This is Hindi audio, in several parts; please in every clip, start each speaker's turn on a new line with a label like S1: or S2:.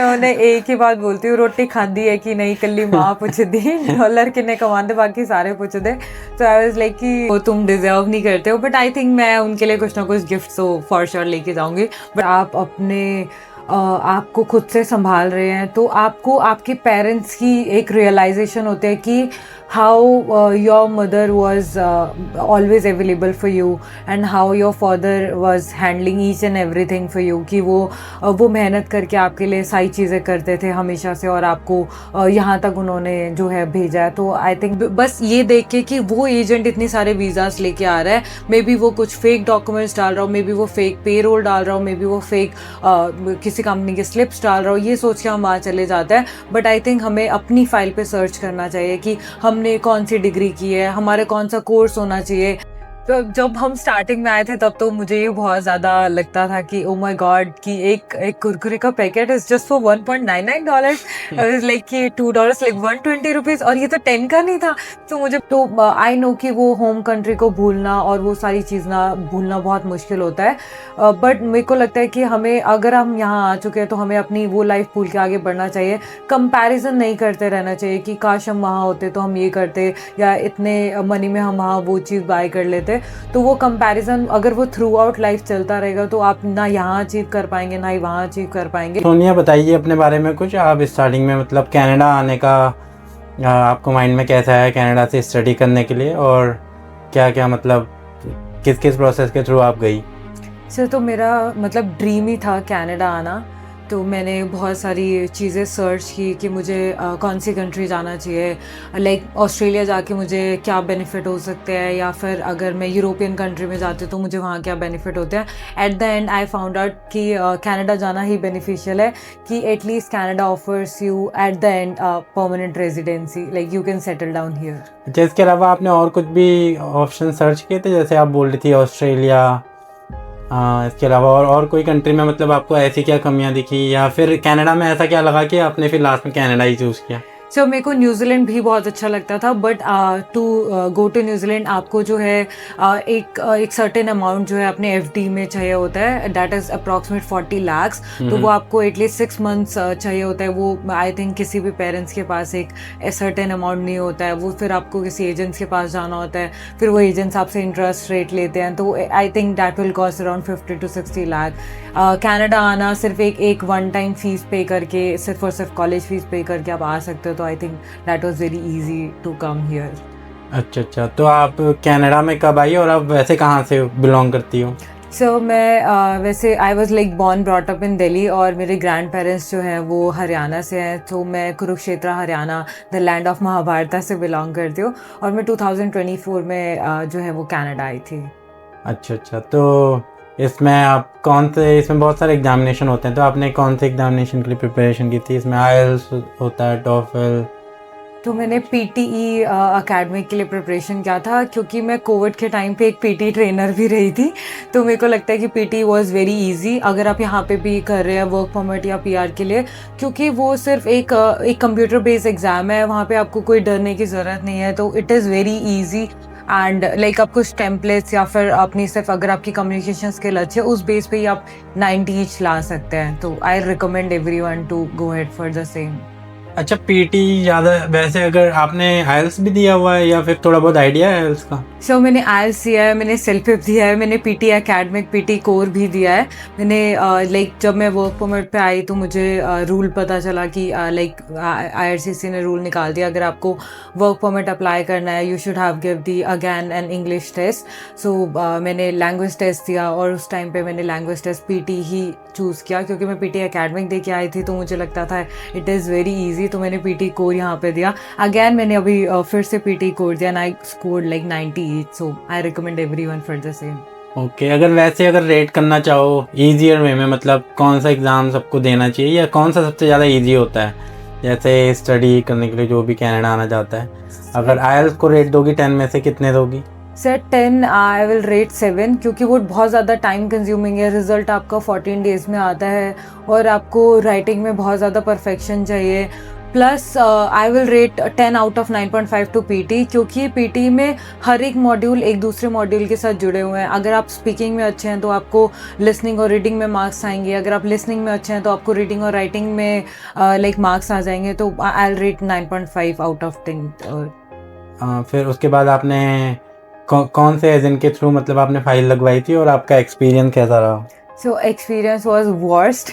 S1: उन्हें एक ही बात बोलती हूँ, रोटी खाधी है कि नहीं कल्ली माँ पूछ दी, डॉलर कितने कमाते बाकी सारे पूछ दे। तो आई वाज लाइक कि वो तुम डिजर्व नहीं करते हो, बट आई थिंक मैं उनके लिए कुछ ना कुछ गिफ्ट तो फॉर श्योर लेके जाऊंगी। बट आप अपने आपको खुद से संभाल रहे हैं तो आपको आपके पेरेंट्स की एक रियलाइजेशन होता है कि how your mother was always available for you and how your father was handling each and everything for you, कि वो मेहनत करके आपके लिए सारी चीज़ें करते थे हमेशा से और आपको यहाँ तक उन्होंने जो है भेजा है। तो आई थिंक बस ये देख के कि वो एजेंट इतने सारे वीज़ास लेके आ रहा है, मे बी वो कुछ फेक डॉक्यूमेंट्स डाल रहा हो, मे बी वो फेक पे रोल डाल रहा हो, मे बी वो फेक किसी कंपनी के स्लिप्स डाल रहा हो, ये सोच के हम वहाँ चले जाते हैं। बट आई थिंक हमें अपनी फाइल पे सर्च करना चाहिए कि हमने कौन सी डिग्री की है, हमारे कौन सा कोर्स होना चाहिए। तो जब हम स्टार्टिंग में आए थे तब तो मुझे ये बहुत ज़्यादा लगता था कि ओ माय गॉड कि एक कुरकुरे का packet is just for $1.99, like कि $2 लाइक 120 रुपीज़, और ये तो 10 का नहीं था। तो मुझे तो आई नो कि वो होम कंट्री को भूलना और वो सारी चीज़ ना भूलना बहुत मुश्किल होता है। बट मेरे को लगता है कि हमें अगर हम यहाँ आ चुके हैं तो हमें अपनी वो लाइफ भूल के आगे बढ़ना चाहिए। कंपैरिजन नहीं करते रहना चाहिए कि काश हम वहाँ होते तो हम ये करते, या इतने मनी में हम वहाँ वो चीज़ बाय कर लेते। तो वो कंपैरिजन अगर वो थ्रू आउट लाइफ चलता रहेगा तो आप ना यहाँ अचीव कर पाएंगे ना ही वहाँ अचीव कर पाएंगे।
S2: सोनिया बताइए अपने बारे में कुछ। आप स्टार्टिंग में मतलब कनाडा आने का आपको माइंड में कैसा है कनाडा से स्टडी करने के लिए, और क्या क्या मतलब किस किस प्रोसेस के थ्रू आप गई?
S1: सर तो मेरा मतलब ड्रीम ही था कनाडा आना। तो मैंने बहुत सारी चीज़ें सर्च की कि मुझे कौन सी कंट्री जाना चाहिए, लाइक ऑस्ट्रेलिया जाके मुझे क्या बेनिफिट हो सकते हैं, या फिर अगर मैं यूरोपियन कंट्री में जाती तो मुझे वहाँ क्या बेनिफिट होते हैं। At the and I found out कि कनाडा जाना ही बेनिफिशियल है, कि at least Canada offers you at the end permanent residency, like you can settle down here.
S2: अच्छा, इसके अलावा आपने और कुछ भी ऑप्शन सर्च किए थे? जैसे आप बोल रही थी ऑस्ट्रेलिया, इसके अलावा और कोई कंट्री में मतलब आपको ऐसी क्या कमियां दिखी, या फिर कनाडा में ऐसा क्या लगा कि आपने फिर लास्ट में कनाडा ही चूज़ किया?
S1: सो मेरे को न्यूजीलैंड भी बहुत अच्छा लगता था, but to go to New Zealand आपको जो है एक सर्टेन अमाउंट जो है अपने एफडी में चाहिए होता है, दैट इज़ अप्रॉक्सीमेट 40 लाख। तो वो आपको एटलीस्ट 6 मंथ्स चाहिए होता है। वो आई थिंक किसी भी पेरेंट्स के पास एक सर्टेन अमाउंट नहीं होता है, वो फिर आपको किसी एजेंट्स के पास जाना होता है, फिर वो एजेंट्स आपसे इंटरेस्ट रेट लेते हैं। तो I think that will cost around 50 to 60 lakh. Canada आना सिर्फ एक वन टाइम फीस पे करके, सिर्फ और सिर्फ कॉलेज फीस पे करके आप आ सकते हो। तो I think that was very easy to come here.
S2: अच्छा, तो आप कनाडा में कब आई और आप वैसे कहाँ से बिलोंग करती हो?
S1: सो मैं वैसे I was like born brought up in Delhi, और मेरे ग्रैंड पेरेंट्स जो हैं वो हरियाणा से हैं। तो मैं Kurukshetra Haryana, the land of Mahabharat से बिलोंग करती हूँ, और मैं 2024 में जो है वो कनाडा आई थी।
S2: अच्छा, तो इसमें आप कौन से, इसमें बहुत सारे एग्जामिनेशन होते हैं, तो आपने कौन से एग्जामिनेशन के लिए प्रिपरेशन की थी? इसमें आईएलटीएस होता है, टॉफल?
S1: तो मैंने पीटीई अकेडमिक के लिए प्रिपरेशन किया था, क्योंकि मैं कोविड के टाइम पे एक पीटी ट्रेनर भी रही थी। तो मेरे को लगता है कि पीटी वाज वेरी इजी अगर आप यहाँ पे भी कर रहे हैं वर्क परमिट या पीआर के लिए, क्योंकि वो सिर्फ एक कंप्यूटर बेस्ड एग्ज़ाम है, वहाँ पे आपको कोई डरने की ज़रूरत नहीं है। तो it is very easy, and like आप कुछ टेम्पलेट्स या फिर अपनी सिर्फ अगर आपकी कम्युनिकेशन स्किल अच्छी है उस बेस पे ही आप 90 ईच ला सकते हैं। तो I recommend everyone to go head for the same.
S2: अच्छा, पीटी ज़्यादा, वैसे अगर आपने आईएलटीएस भी दिया हुआ है या फिर थोड़ा बहुत आइडिया है आईएलटीएस का?
S1: सो मैंने आईएलटीएस दिया है, मैंने सेल्फिप दिया है, मैंने पीटी एकेडमिक, पीटी कोर भी दिया है। मैंने लाइक जब मैं वर्क परमिट पे आई तो मुझे रूल पता चला कि लाइक आईआरसीसी ने रूल निकाल दिया, अगर आपको वर्क परमिट अप्लाई करना है you should have give the again an English test. So मैंने लैंग्वेज टेस्ट दिया, और उस टाइम पे मैंने लैंग्वेज टेस्ट पीटी ही चूज़ किया, क्योंकि मैं पीटी एकेडमिक दे के आई थी तो मुझे लगता था इट इज़ वेरी ईजी। तो मैंने पीटी कोर यहाँ पे दिया। अगैन मैंने अभी फिर से पीटी कोर दिया, and I scored like 90 each. So I recommend everyone for the same.
S2: Okay, अगर रेट करना चाहो ईजियर वे में, मतलब कौन सा एग्ज़ाम सबको देना चाहिए या कौन सा सबसे ज़्यादा ईजी होता है, जैसे स्टडी करने के लिए जो भी कनाडा आना चाहता है? अगर आईएलटीएस को रेट दोगी 10 में से कितने दोगी?
S1: सर 10 आई विल रेट 7, क्योंकि वो बहुत ज़्यादा टाइम कंज्यूमिंग है। रिज़ल्ट आपका 14 डेज़ में आता है, और आपको राइटिंग में बहुत ज़्यादा परफेक्शन चाहिए। Plus I will rate 10 out of 9.5 to PT, क्योंकि पीटी में हर एक मॉड्यूल एक दूसरे मॉड्यूल के साथ जुड़े हुए हैं। अगर आप स्पीकिंग में अच्छे हैं तो आपको लिसनिंग और रीडिंग में मार्क्स आएंगे, अगर आप लिसनिंग में अच्छे हैं तो आपको रीडिंग और राइटिंग में लाइक मार्क्स आ जाएंगे। तो आई विल रेट 9.5 आउट ऑफ 10।
S2: फिर उसके बाद आपने कौन से एजेंट के थ्रू मतलब आपने फाइल लगवाई थी और आपका एक्सपीरियंस कैसा रहा?
S1: So experience was worst.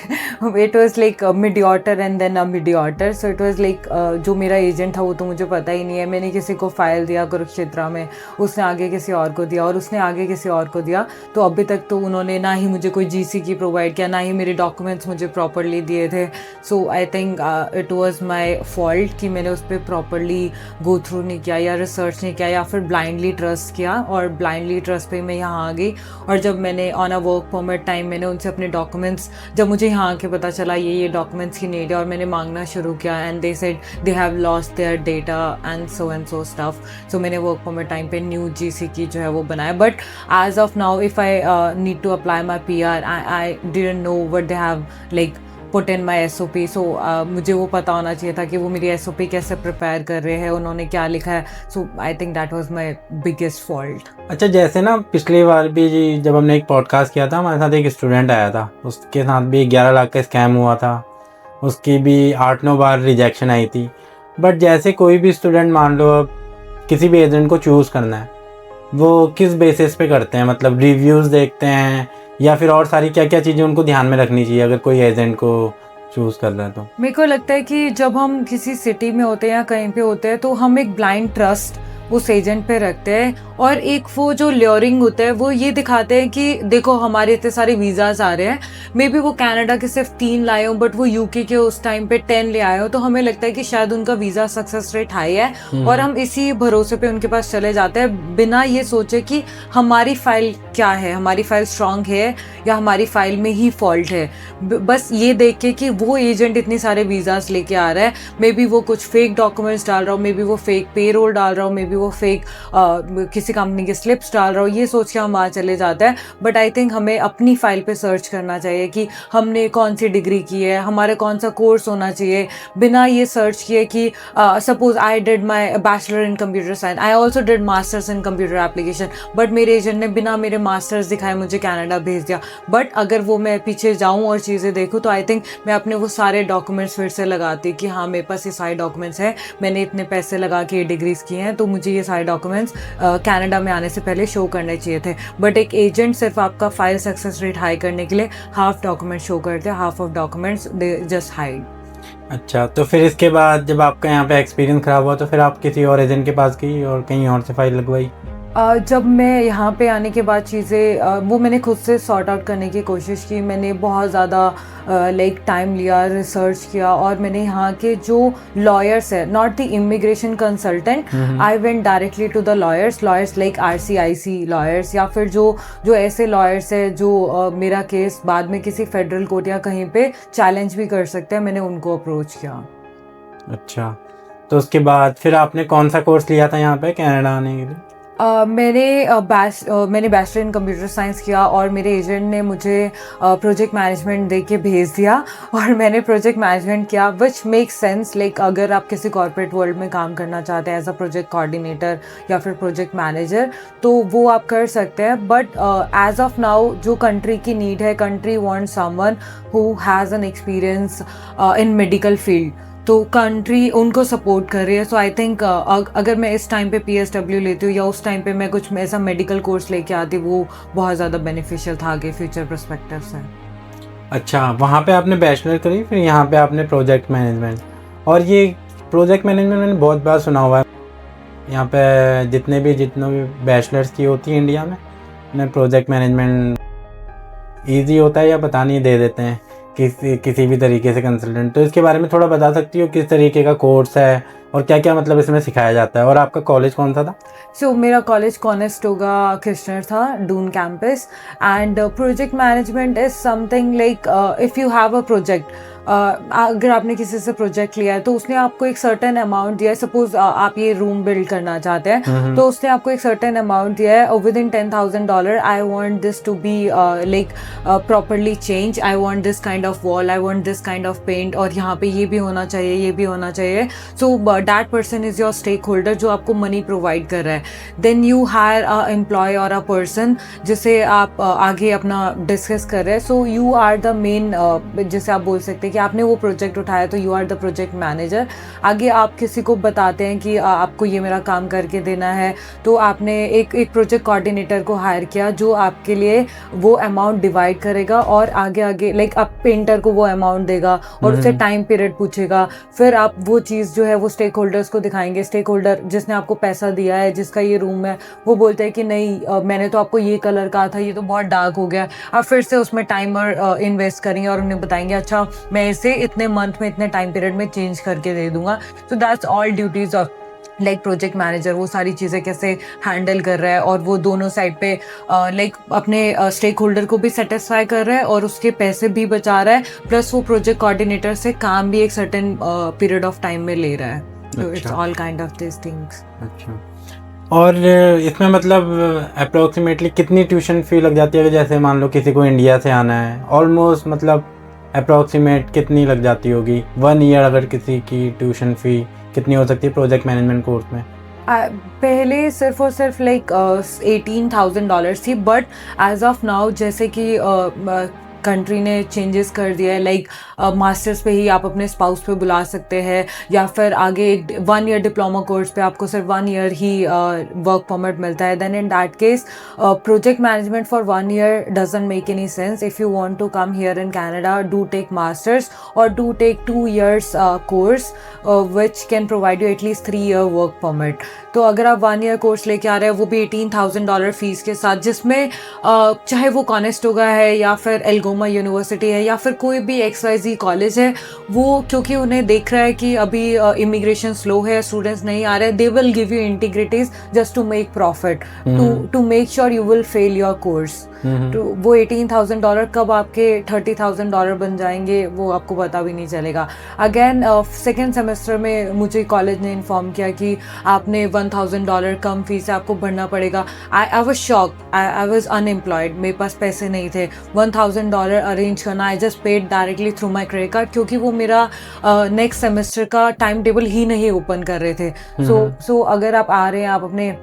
S1: It was like a mediocre and then a mediocre. So it was like जो मेरा एजेंट था वो तो मुझे पता ही नहीं है। मैंने किसी को फाइल दिया कुरुक्षेत्रा में, उसने आगे किसी और को दिया और उसने आगे किसी और को दिया। तो अभी तक तो उन्होंने ना ही मुझे कोई जीसी की प्रोवाइड किया, ना ही मेरे डॉक्यूमेंट्स मुझे प्रॉपरली दिए थे। So I think it was my fault कि मैंने उस पर प्रॉपरली गो थ्रू नहीं किया या रिसर्च नहीं किया या फिर ब्लाइंडली ट्रस्ट किया, और ब्लाइंडली ट्रस्ट पे मैं यहाँ आ गई। और जब मैंने on a work permit time मैंने उनसे अपने डॉक्यूमेंट्स, जब मुझे यहाँ आके पता चला ये डॉक्यूमेंट्स की नीड है और मैंने मांगना शुरू किया, and they said they have lost their data and so stuff. So मैंने वर्क परमिट टाइम पे न्यू जीसी की जो है वो बनाया। But as of now if I need to apply my PR, I didn't know what they have like put in my SOP। So मुझे वो पता होना चाहिए था कि वो मेरी SOP कैसे प्रिपेयर कर रहे हैं, उन्होंने क्या लिखा है। So I think that was my biggest fault.
S2: अच्छा, जैसे ना पिछली बार भी जी जब हमने एक पॉडकास्ट किया था, हमारे साथ एक स्टूडेंट आया था, उसके साथ भी 11 लाख का स्कैम हुआ था, उसकी भी 8-9 बार रिजेक्शन आई थी। बट जैसे कोई भी स्टूडेंट, मान लो अब किसी भी एजेंट को चूज़ करना है, वो किस बेसिस पे करते हैं? मतलब रिव्यूज़ देखते हैं या फिर और सारी क्या क्या चीज़ें उनको ध्यान में रखनी चाहिए अगर कोई एजेंट को चूज़ कर रहा है? तो
S1: मेरे को लगता है कि जब हम किसी सिटी में होते हैं या कहीं पे होते हैं तो हम एक ब्लाइंड ट्रस्ट उस एजेंट पे रखते हैं, और एक वो जो ल्योरिंग होता है वो ये दिखाते हैं कि देखो हमारे इतने सारे वीज़ाज आ रहे हैं, मे बी वो कनाडा के सिर्फ 3 लाए हो बट वो यूके के उस टाइम पे 10 ले आए हो, तो हमें लगता है कि शायद उनका वीज़ा सक्सेस रेट हाई है, और हम इसी भरोसे पे उनके पास चले जाते हैं बिना ये सोचे कि हमारी फाइल क्या है, हमारी फाइल स्ट्रांग है या हमारी फाइल में ही फॉल्ट है। बस ये देख के कि वो एजेंट इतने सारे वीज़ाज लेके आ रहा है, मे बी वो कुछ फेक डॉक्यूमेंट्स डाल रहा हो, मे बी वो फेक पेरोल डाल रहा हो, मे बी वो फेक किसी कंपनी के स्लिप्स डाल रहा हो, ये सोच के हम वहाँ चले जाते हैं। बट आई थिंक हमें अपनी फाइल पे सर्च करना चाहिए कि हमने कौन सी डिग्री की है, हमारा कौन सा कोर्स होना चाहिए, बिना ये सर्च किए कि suppose I did my bachelor in computer science, I also did masters in computer application, but मेरे एजेंट ने बिना मेरे मास्टर्स दिखाए मुझे कनाडा भेज दिया। बट अगर वो मैं पीछे जाऊँ और चीज़ें देखूँ तो आई थिंक मैं अपने वो सारे डॉक्यूमेंट्स फिर से लगाती कि हाँ मेरे पास ये सारे डॉक्यूमेंट्स हैं, मैंने इतने पैसे लगा के ये डिग्रीज की हैं, तो मुझे ये सारे डॉक्यूमेंट्स कनाडा में आने से पहले शो करने चाहिए थे। बट एक एजेंट सिर्फ आपका फाइल सक्सेस रेट हाई करने के लिए हाफ डॉक्यूमेंट शो करते हैं, half of documents they just hide.
S2: अच्छा, तो फिर इसके बाद जब आपका यहाँ पे एक्सपीरियंस ख़राब हुआ तो फिर आप किसी और एजेंट के पास गई और कहीं और से फाइल लगवाई?
S1: जब मैं यहाँ पे आने के बाद चीज़ें वो मैंने खुद से सॉर्ट आउट करने की कोशिश की। मैंने बहुत ज़्यादा लाइक टाइम लिया, रिसर्च किया, और मैंने यहाँ के जो लॉयर्स है, not the immigration consultant, I went directly to the lawyers like RCIC lawyers, या फिर जो ऐसे लॉयर्स है जो मेरा केस बाद में किसी फेडरल कोर्ट या कहीं पे चैलेंज भी कर सकते हैं, मैंने उनको अप्रोच किया।
S2: अच्छा, तो उसके बाद फिर आपने कौन सा कोर्स लिया था यहाँ पे कनाडा आने के लिए?
S1: मैंने बैचलर इन कंप्यूटर साइंस किया, और मेरे एजेंट ने मुझे प्रोजेक्ट मैनेजमेंट दे के भेज दिया, और मैंने प्रोजेक्ट मैनेजमेंट किया, विच मेक्स सेंस। लाइक अगर आप किसी कॉर्पोरेट वर्ल्ड में काम करना चाहते हैं एज अ प्रोजेक्ट कोऑर्डिनेटर या फिर प्रोजेक्ट मैनेजर, तो वो आप कर सकते हैं। बट एज ऑफ नाउ जो कंट्री की नीड है, country want someone who has an experience in medical field, तो कंट्री उनको सपोर्ट कर रही है। सो आई थिंक अगर मैं इस टाइम पे PSW लेती हूँ या उस टाइम पे मैं कुछ ऐसा मेडिकल कोर्स लेके आती, वो बहुत ज़्यादा बेनिफिशियल था आगे फ्यूचर पर्सपेक्टिव से।
S2: अच्छा, वहाँ पे आपने बैचलर करी, फिर यहाँ पे आपने प्रोजेक्ट मैनेजमेंट, और ये प्रोजेक्ट मैनेजमेंट मैंने बहुत बार सुना हुआ है। यहाँ पे जितने भी बैचलर्स की होती है इंडिया में, उन्हें प्रोजेक्ट मैनेजमेंट ईजी होता है या पता नहीं दे देते हैं किसी भी तरीके से कंसल्टेंट। तो इसके बारे में थोड़ा बता सकती हो किस तरीके का कोर्स है और क्या क्या मतलब इसमें सिखाया जाता है? और आपका कॉलेज कौन सा था?
S1: मेरा कॉलेज कॉनेस्टोगा किश्नर था, Doon campus, and project management is something like if you have a project, अगर आपने किसी से प्रोजेक्ट लिया है तो उसने आपको एक सर्टेन अमाउंट दिया है, सपोज आप ये रूम बिल्ड करना चाहते हैं तो उसने आपको एक सर्टेन अमाउंट दिया है, within $10,000 I want this to be like properly change, I want this kind of wall, I want this kind of paint, और यहाँ पे ये भी होना चाहिए, ये भी होना चाहिए. So that person is your stakeholder जो आपको मनी प्रोवाइड कर रहा है. Then you hire a employ और अ पर्सन जिसे आप आगे अपना डिस्कस कर रहे हैं. So you are the main, जैसे आप बोल सकते हैं कि आपने वो प्रोजेक्ट उठाया तो you are the project manager. आगे आप किसी को बताते हैं कि आपको ये मेरा काम करके देना है, तो आपने एक प्रोजेक्ट कोऑर्डिनेटर को हायर किया जो आपके लिए वो अमाउंट डिवाइड करेगा और आगे लाइक आप पेंटर को वो अमाउंट देगा और उससे टाइम पीरियड पूछेगा. फिर आप वो चीज़ जो है वो स्टेक होल्डर्स को दिखाएंगे. स्टेक होल्डर जिसने आपको पैसा दिया है, जिसका ये रूम है, वो बोलते हैं कि नहीं मैंने तो आपको ये कलर कहा था, ये तो बहुत डार्क हो गया. आप फिर से उसमें टाइमर इन्वेस्ट करेंगे और उन्हें बताएंगे अच्छा मैं इसे इतने मंथ में इतने टाइम पीरियड में चेंज करके दे दूंगा. So that's all duties of like project manager. वो सारी चीज़ें कैसे हैंडल कर रहा है और वो दोनों साइड पे लाइक अपने स्टेक होल्डर को भी सेटिस्फाई कर रहा है और उसके पैसे भी बचा रहा है, प्लस वो प्रोजेक्ट कोऑर्डिनेटर से काम भी एक सर्टेन पीरियड ऑफ टाइम में ले रहा है. So it's all kind of this things.
S2: अच्छा, और इसमें मतलब अप्रोक्सीमेटली कितनी ट्यूशन फ़ी लग जाती है? जैसे मान लो किसी को इंडिया से आना है, ऑलमोस्ट मतलब अप्रोक्सीमेट कितनी लग जाती होगी 1 ईयर? अगर किसी की ट्यूशन फ़ी कितनी हो सकती है प्रोजेक्ट मैनेजमेंट कोर्स में?
S1: पहले सिर्फ और सिर्फ लाइक $18,000 थी, बट एज ऑफ नाउ जैसे कि कंट्री ने चेंजेस कर दिया है, लाइक मास्टर्स पे ही आप अपने स्पाउस पे बुला सकते हैं, या फिर आगे 1 ईयर डिप्लोमा कोर्स पे आपको सिर्फ 1 ईयर ही वर्क परमिट मिलता है. Then in that case project management for 1 year doesn't make any sense. If you want to come here in Canada, do take masters और do take 2 years course which can provide you at least 3 year work permit. तो अगर आप 1 ईयर कोर्स लेके आ रहे हैं वो भी $18,000 फीस के साथ, जिसमें चाहे वो कॉनेस्टोगा है या फिर एल्गोमा यूनिवर्सिटी है या फिर कोई भी XYZ कॉलेज है, वो क्योंकि उन्हें देख रहा है कि अभी इमिग्रेशन स्लो है, स्टूडेंट्स नहीं आ रहे, they will give you integrities just to make profit, to make sure you will fail your course. तो वो $18,000 कब आपके $30,000 बन जाएंगे वो आपको पता भी नहीं चलेगा. अगेन सेकेंड सेमेस्टर में मुझे कॉलेज ने इन्फॉर्म किया कि आपने $1,000 कम फीस आपको भरना पड़ेगा. I was shock, I was unemployed, मेरे पास पैसे नहीं थे. $1,000 अरेंज करना, I just paid directly through my credit card, क्योंकि वो मेरा नेक्स्ट सेमेस्टर का टाइम टेबल ही नहीं ओपन कर रहे थे. सो अगर आप आ रहे हैं, आप अपने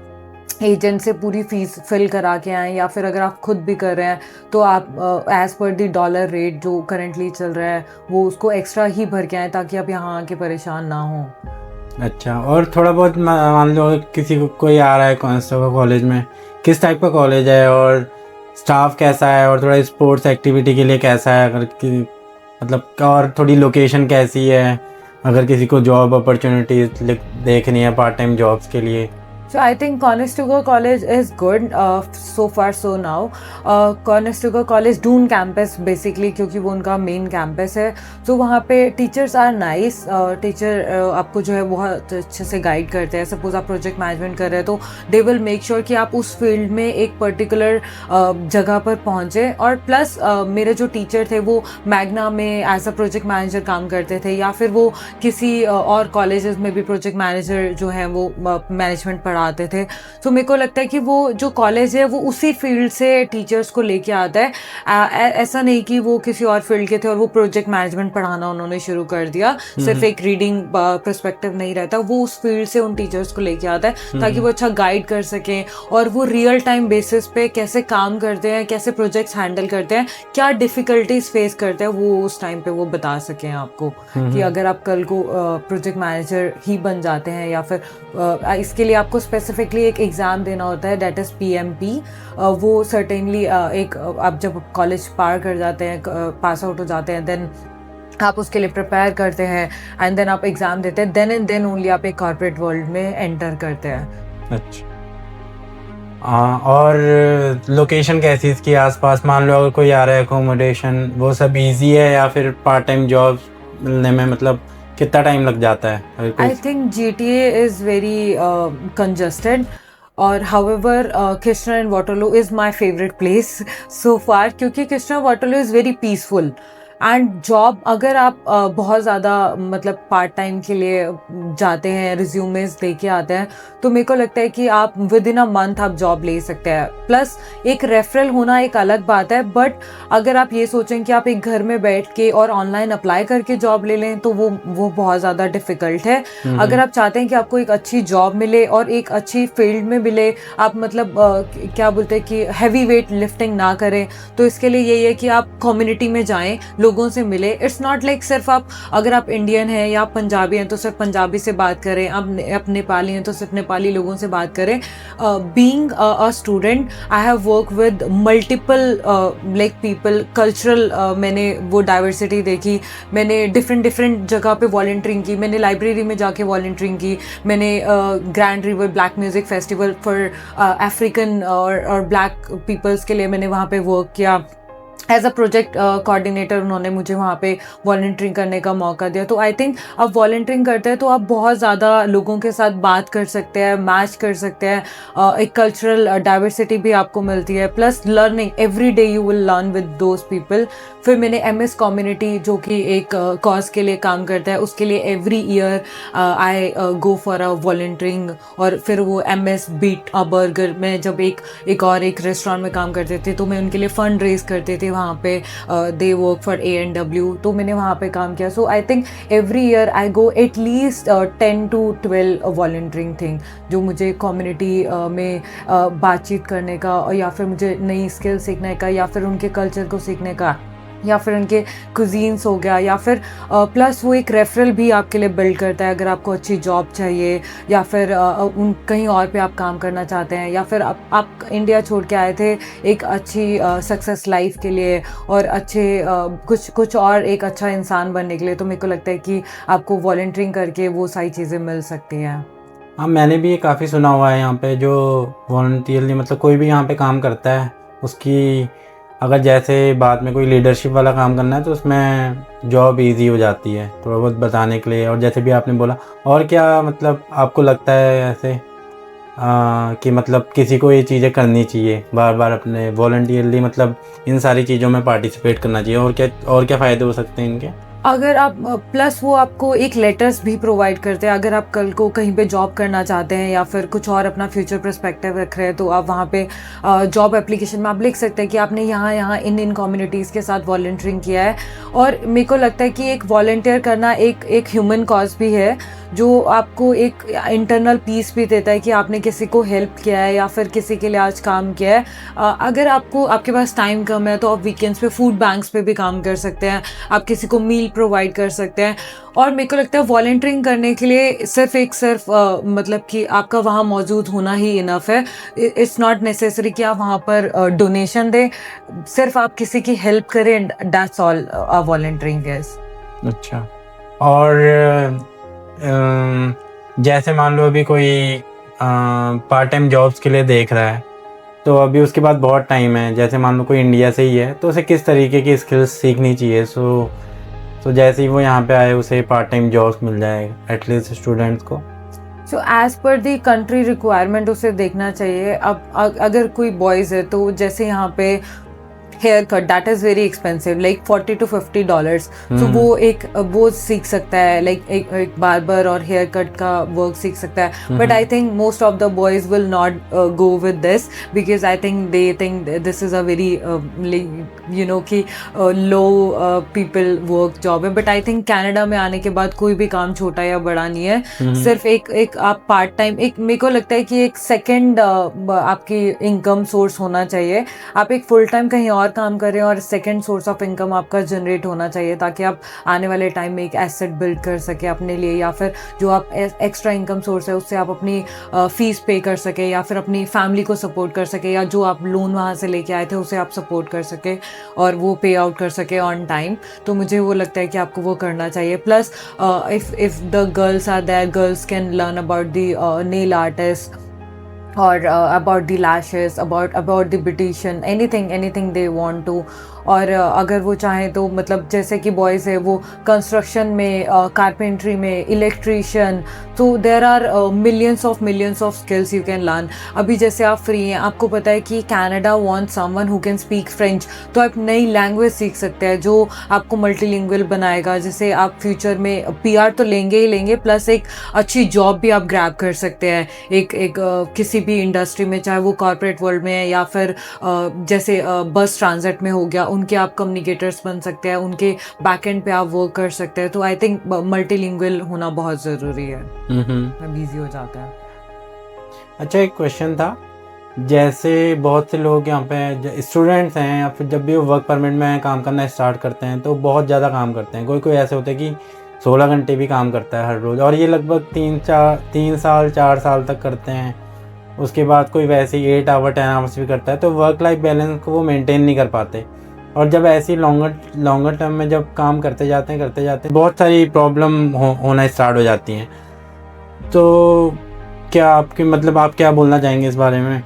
S1: एजेंट से पूरी फीस फिल करा के आएँ, या फिर अगर आप खुद भी कर रहे हैं तो आप एज़ पर दी डॉलर रेट जो करेंटली चल रहा है वो उसको एक्स्ट्रा ही भर के आएँ, ताकि आप यहाँ आके परेशान ना हो.
S2: अच्छा, और थोड़ा बहुत मान लो किसी को कोई आ रहा है कॉन्स्टेबल कॉलेज में, किस टाइप का कॉलेज है और स्टाफ कैसा है और थोड़ा स्पोर्ट्स एक्टिविटी के लिए कैसा है, अगर कि मतलब, और थोड़ी लोकेशन कैसी है, अगर किसी को जॉब अपॉर्चुनिटीज देखनी है पार्ट टाइम जॉब्स के लिए?
S1: So I think Conestoga College is good so far so now. Conestoga College Dune campus basically, क्योंकि वो उनका मेन कैंपस है. तो वहाँ पे टीचर्स आर नाइस. टीचर आपको जो है बहुत अच्छे से गाइड करते हैं. सपोज आप प्रोजेक्ट मैनेजमेंट कर रहे हैं तो दे विल मेक श्योर कि आप उस फील्ड में एक पर्टिकुलर जगह पर पहुँचे. और प्लस मेरे जो टीचर थे वो मैग्ना में एज अ प्रोजेक्ट मैनेजर काम करते थे, या फिर वो किसी और कॉलेजेस में भी प्रोजेक्ट मैनेजर जो है वो मैनेजमेंट पढ़ा आते थे. तो मेरे को लगता है कि वो जो कॉलेज है वो उसी फील्ड से टीचर्स को लेके आता है. ऐसा नहीं कि वो किसी और फील्ड के थे और वो प्रोजेक्ट मैनेजमेंट पढ़ाना उन्होंने शुरू कर दिया. सिर्फ एक रीडिंग पर्सपेक्टिव नहीं रहता, वो उस फील्ड से उन टीचर्स को लेके आता है ताकि वो अच्छा गाइड कर सकें और वो रियल टाइम बेसिस पे कैसे काम करते हैं, कैसे प्रोजेक्ट्स हैंडल करते हैं, क्या डिफिकल्टीज फेस करते हैं, वो उस टाइम पे वो बता सकें आपको कि अगर आप कल को प्रोजेक्ट मैनेजर ही बन जाते हैं, या फिर इसके लिए आपको स्पेसिफिकली एक एग्ज़ाम देना होता है, दैट इज़ PMP. वो सर्टेनली एक आप जब कॉलेज पार कर जाते हैं, पास आउट हो जाते हैं, देन आप उसके लिए प्रिपेयर करते हैं एंड देन आप एग्ज़ाम देते हैं. देन एंड देन ओनली आप एक कॉर्पोरेट वर्ल्ड में एंटर करते हैं. अच्छा,
S2: और लोकेशन कैसी है इसके आसपास? मान लो अगर कोई आ रहा है, एकोमोडेशन वो सब इजी है, या फिर पार्ट टाइम जॉब्स मिलने में मतलब कितना टाइम लग जाता है?
S1: I think GTA is very congested, और however Kitchener and Waterloo is my favourite place so far, क्योंकि Kitchener Waterloo is very peaceful. And job अगर आप बहुत ज़्यादा मतलब पार्ट टाइम के लिए जाते हैं, रिज्यूमेस दे के आते हैं, तो मेरे को लगता है कि आप विद इन अ मंथ आप जॉब ले सकते हैं। प्लस एक रेफरल होना एक अलग बात है, बट अगर आप ये सोचें कि आप एक घर में बैठ के और ऑनलाइन अप्लाई करके जॉब ले लें तो वो बहुत ज़्यादा डिफ़िकल्ट है। अगर आप चाहते हैं कि आपको एक अच्छी जॉब मिले और एक अच्छी फील्ड में मिले, आप मतलब क्या बोलते हैं कि हैवी वेट लिफ्टिंग ना करें, तो इसके लिए यही है कि आप कम्युनिटी में जाएं, लोगों से मिले। इट्स नॉट लाइक सिर्फ आप अगर आप इंडियन हैं या आप पंजाबी हैं तो सिर्फ पंजाबी से बात करें, आप नेपाली हैं तो सिर्फ नेपाली लोगों से बात करें। Being a student I have work with multiple like people, cultural मैंने वो डाइवर्सिटी देखी, मैंने डिफरेंट जगह पे वॉलंटियरिंग की, मैंने लाइब्रेरी में जाके वॉलंटियरिंग की, मैंने grand river black music festival for African और ब्लैक पीपल्स के लिए मैंने वहाँ पे वर्क किया। एज अ प्रोजेक्ट कोऑर्डिनेटर उन्होंने मुझे वहाँ पे वॉलंटियरिंग करने का मौका दिया। तो आई थिंक आप वॉलंटियरिंग करते हैं तो आप बहुत ज़्यादा लोगों के साथ बात कर सकते हैं, मैच कर सकते हैं, एक कल्चरल डाइवर्सिटी भी आपको मिलती है, plus learning every day you will learn with those people. फिर मैंने MS कम्युनिटी जो कि एक कॉज के लिए काम करता है, उसके लिए every year I go for a volunteering. और फिर वो MS बीट अ बर्गर में जब एक रेस्टोरेंट में काम करते थे तो मैं उनके लिए फंड रेज करते थे वहाँ पे, दे वर्क फॉर A&W, तो मैंने वहाँ पे काम किया। So I think every year I go at least 10 to 12 volunteering thing, जो मुझे कम्युनिटी में बातचीत करने का, और या फिर मुझे नई स्किल सीखने का, या फिर उनके कल्चर को सीखने का, या फिर उनके कुजीन्स हो गया, या फिर प्लस वो एक रेफरल भी आपके लिए बिल्ड करता है अगर आपको अच्छी जॉब चाहिए, या फिर उन कहीं और पे आप काम करना चाहते हैं, या फिर आप इंडिया छोड़ के आए थे एक अच्छी सक्सेस लाइफ के लिए और अच्छे कुछ और एक अच्छा इंसान बनने के लिए, तो मेरे को लगता है कि आपको वॉलंटियरिंग करके वो सारी चीज़ें मिल सकती हैं।
S2: हाँ, मैंने भी ये काफ़ी सुना हुआ है यहाँ पे, जो वॉलंटियरली मतलब कोई भी यहाँ पे काम करता है उसकी, अगर जैसे बाद में कोई लीडरशिप वाला काम करना है तो उसमें जॉब इजी हो जाती है, थोड़ा बहुत बताने के लिए। और जैसे भी आपने बोला, और क्या मतलब आपको लगता है ऐसे कि मतलब किसी को ये चीज़ें करनी चाहिए बार बार अपने वॉलंटियरली, मतलब इन सारी चीज़ों में पार्टिसिपेट करना चाहिए, और क्या फ़ायदे हो सकते हैं इनके?
S1: अगर आप प्लस वो आपको एक लेटर्स भी प्रोवाइड करते हैं, अगर आप कल को कहीं पे जॉब करना चाहते हैं या फिर कुछ और अपना फ्यूचर पर्सपेक्टिव रख रहे हैं, तो आप वहाँ पे जॉब एप्लीकेशन में आप लिख सकते हैं कि आपने यहाँ इन कम्युनिटीज़ के साथ वॉलंटियरिंग किया है। और मेरे को लगता है कि एक वॉलंटियर करना एक ह्यूमन कॉज भी है, जो आपको एक इंटरनल पीस भी देता है कि आपने किसी को हेल्प किया है या फिर किसी के लिए आज काम किया है। अगर आपके पास टाइम कम है तो आप वीकेंड्स पे फूड बैंक्स पे भी काम कर सकते हैं, आप किसी को मील प्रोवाइड कर सकते हैं। और मेरे को लगता है वॉलंटियरिंग करने के लिए सिर्फ मतलब कि आपका वहाँ मौजूद होना ही इनफ है। इट्स नॉट नेसेसरी कि आप वहाँ पर डोनेशन दें, सिर्फ आप किसी की हेल्प करें, दैट्स ऑल वॉलंटियरिंग इज।
S2: अच्छा, और जैसे मान लो अभी कोई पार्ट टाइम जॉब्स के लिए देख रहा है, तो अभी उसके बाद बहुत टाइम है, जैसे मान लो कोई इंडिया से ही है, तो उसे किस तरीके की स्किल्स सीखनी चाहिए? सो जैसे ही वो यहाँ पे आए उसे पार्ट टाइम जॉब्स मिल जाए एटलीस्ट स्टूडेंट्स को।
S1: सो एज़ पर दी कंट्री रिक्वायरमेंट उसे देखना चाहिए। अब अगर कोई बॉयज़ है तो जैसे यहाँ पे haircut that is very expensive, like $40 to $50, तो वो सीख सकता है, लाइक एक बार्बर और हेयर कट का वर्क सीख सकता है। But I think most of the boys will not go with this, because I think they think this is a very you know कि लो पीपल वर्क जॉब है। बट आई थिंक कनाडा में आने के बाद कोई भी काम छोटा या बड़ा नहीं है, सिर्फ एक आप पार्ट टाइम, एक मेरे को लगता है कि एक सेकेंड आपकी इनकम सोर्स होना चाहिए। आप एक फुल टाइम कहीं और काम करें और सेकंड सोर्स ऑफ इनकम आपका जनरेट होना चाहिए, ताकि आप आने वाले टाइम में एक एसेट बिल्ड कर सके अपने लिए, या फिर जो आप एक्स्ट्रा इनकम सोर्स है उससे आप अपनी फीस पे कर सके, या फिर अपनी फैमिली को सपोर्ट कर सके, या जो आप लोन वहाँ से लेके आए थे उसे आप सपोर्ट कर सके और वो पे आउट कर सके ऑन टाइम। तो मुझे वो लगता है कि आपको वो करना चाहिए। Plus if the girls are there, girls can learn about the nail artist, or about the lashes, about the beautician, anything they want to. और अगर वो चाहें तो मतलब जैसे कि बॉयज़ है वो कंस्ट्रक्शन में, कारपेंट्री में, इलेक्ट्रीशियन, तो there are millions of skills you can learn. अभी जैसे आप फ्री हैं, आपको पता है कि Canada want someone who can speak French, तो आप नई लैंग्वेज सीख सकते हैं जो आपको मल्टीलिंगुअल बनाएगा. जैसे आप फ्यूचर में PR तो लेंगे ही लेंगे, प्लस एक अच्छी जॉब भी आप ग्रैब कर सकते हैं एक किसी भी इंडस्ट्री में, चाहे वो कॉर्पोरेट वर्ल्ड में है या फिर जैसे बस ट्रांजिट में हो गया, उनके आप कम्युनिकेटर्स बन सकते हैं, उनके बैकएंड पे आप वर्क कर सकते हैं. तो आई थिंक मल्टीलिंगुअल होना बहुत ज़रूरी है, अब ईजी हो जाता है.
S2: अच्छा, एक क्वेश्चन था, जैसे बहुत से लोग यहाँ पे स्टूडेंट्स हैं या फिर जब भी वो वर्क परमिट में काम करना स्टार्ट करते हैं तो बहुत ज़्यादा काम करते हैं. कोई ऐसे होते हैं कि 16 घंटे भी काम करता है हर रोज़, और ये लगभग 3 साल 4 साल तक करते हैं. उसके बाद कोई वैसे ही 8 आवर 10 आवर्स भी करता है, तो वर्क लाइफ बैलेंस को वो मेंटेन नहीं कर पाते. और जब ऐसी लॉन्गर टर्म में जब काम करते जाते हैं बहुत सारी प्रॉब्लम होना स्टार्ट हो जाती हैं. तो क्या आप क्या बोलना चाहेंगे इस बारे में?